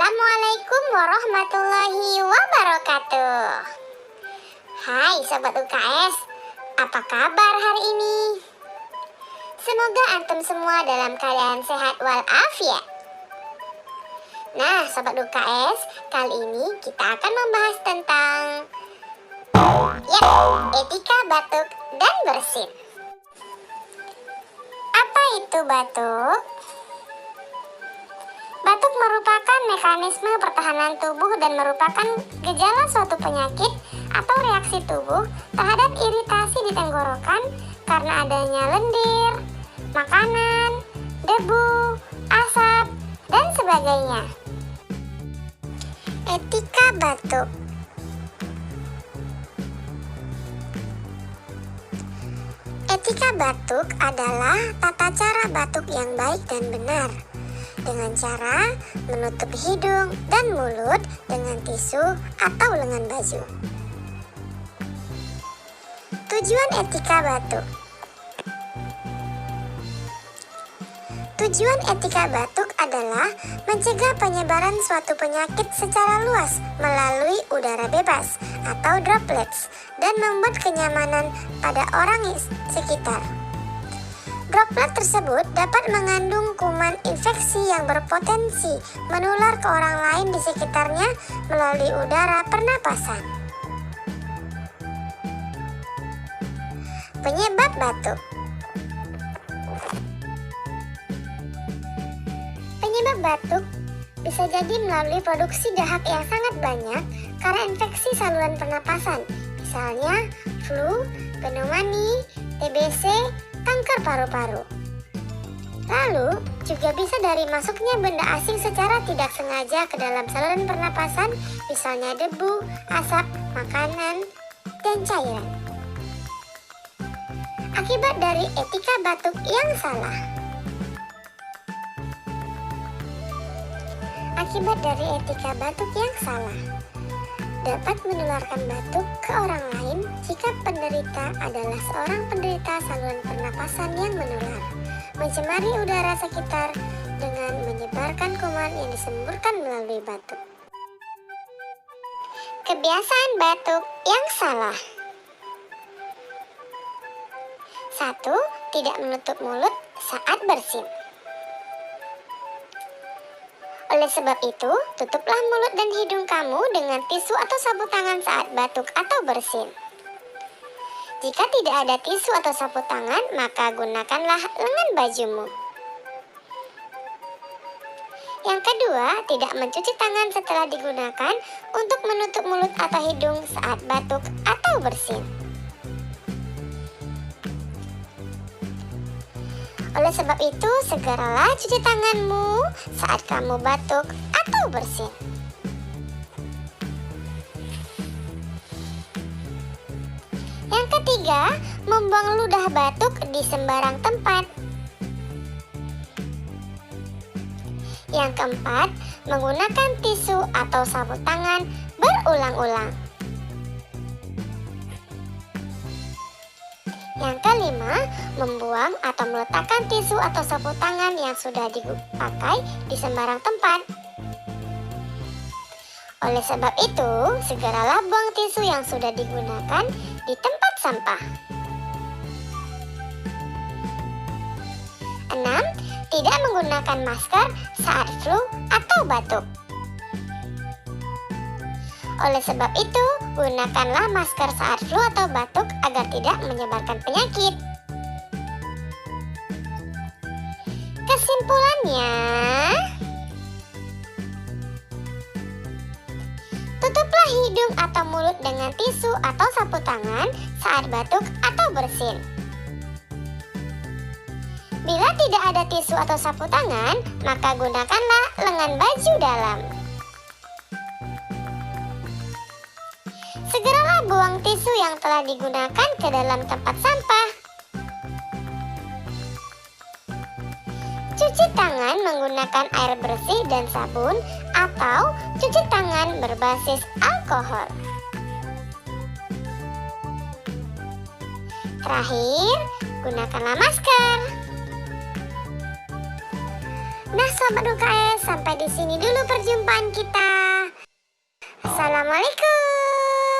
Assalamualaikum warahmatullahi wabarakatuh. Hai Sobat UKS, apa kabar hari ini? Semoga antum semua dalam keadaan sehat walafiat. Nah Sobat UKS, kali ini kita akan membahas tentang etika batuk dan bersin. Apa itu batuk? Batuk merupakan mekanisme pertahanan tubuh dan merupakan gejala suatu penyakit atau reaksi tubuh terhadap iritasi di tenggorokan karena adanya lendir, makanan, debu, asap, dan sebagainya. Etika batuk. Etika batuk adalah tata cara batuk yang baik dan benar, dengan cara menutup hidung dan mulut dengan tisu atau lengan baju. Tujuan etika batuk. Tujuan etika batuk adalah mencegah penyebaran suatu penyakit secara luas melalui udara bebas atau droplets dan membuat kenyamanan pada orang sekitar. Droplet tersebut dapat mengandung kuman infeksi yang berpotensi menular ke orang lain di sekitarnya melalui udara pernapasan. Penyebab batuk. Penyebab batuk bisa jadi melalui produksi dahak yang sangat banyak karena infeksi saluran pernapasan, misalnya flu, pneumonia, TBC, kanker paru-paru. Lalu, juga bisa dari masuknya benda asing secara tidak sengaja ke dalam saluran pernapasan, misalnya debu, asap, makanan, dan cairan. Akibat dari etika batuk yang salah. Akibat dari etika batuk yang salah dapat menularkan batuk ke orang lain jika penderita adalah seorang penderita saluran pernapasan yang menular, mencemari udara sekitar dengan menyebarkan kuman yang disemburkan melalui batuk. Kebiasaan batuk yang salah. 1. Tidak menutup mulut saat bersin. Oleh sebab itu, tutuplah mulut dan hidung kamu dengan tisu atau sapu tangan saat batuk atau bersin. Jika tidak ada tisu atau sapu tangan, maka gunakanlah lengan bajumu. Yang kedua, tidak mencuci tangan setelah digunakan untuk menutup mulut atau hidung saat batuk atau bersin. Oleh sebab itu, segeralah cuci tanganmu saat kamu batuk atau bersin. Yang ketiga, membuang ludah batuk di sembarang tempat. Yang keempat, menggunakan tisu atau sapu tangan berulang-ulang. Yang kelima, membuang atau meletakkan tisu atau sapu tangan yang sudah dipakai di sembarang tempat. Oleh sebab itu, segeralah buang tisu yang sudah digunakan di tempat sampah. 6. Tidak menggunakan masker saat flu atau batuk. Oleh sebab itu, gunakanlah masker saat flu atau batuk agar tidak menyebarkan penyakit. Kesimpulannya, tutuplah hidung atau mulut dengan tisu atau sapu tangan saat batuk atau bersin. Bila tidak ada tisu atau sapu tangan, maka gunakanlah lengan baju dalam. Segeralah buang tisu yang telah digunakan ke dalam tempat sampah. Cuci tangan menggunakan air bersih dan sabun atau cuci tangan berbasis alkohol. Terakhir, gunakanlah masker. Nah sahabat UKS, sampai di sini dulu perjumpaan kita. Assalamualaikum.